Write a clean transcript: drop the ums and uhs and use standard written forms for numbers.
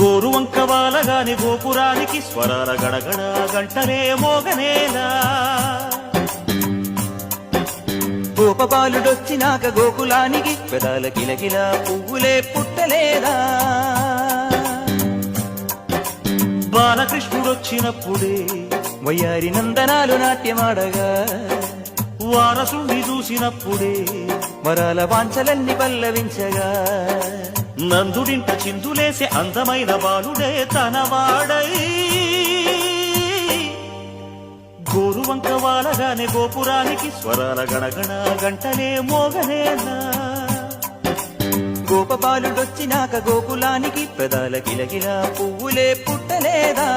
గోరువంక వాలగాని గోపురానికి స్వరాల గడగడ గంటనే మోగనేలా. గోపబాలుడొచ్చినాక గోకులానికి పెదాల కిలకిల పువ్వులే పుట్టలేదా. బాలకృష్ణుడొచ్చినప్పుడే వయ్యారి నందనాలు నాట్యమాడగా, వారసుని చూసినప్పుడే వరాల వాంఛలన్నీ పల్లవించగా, నందుడింట చిందులేసే అందమైన బాలుడే తనవాడై. గోరువంక వాలగానే గోపురానికి స్వరాల గణగణ గంటలే మోగనేలా. గోపబాలుడొచ్చినాక గోకులానికి పెదాల కిలకిల పువ్వులే పుట్టలేదా.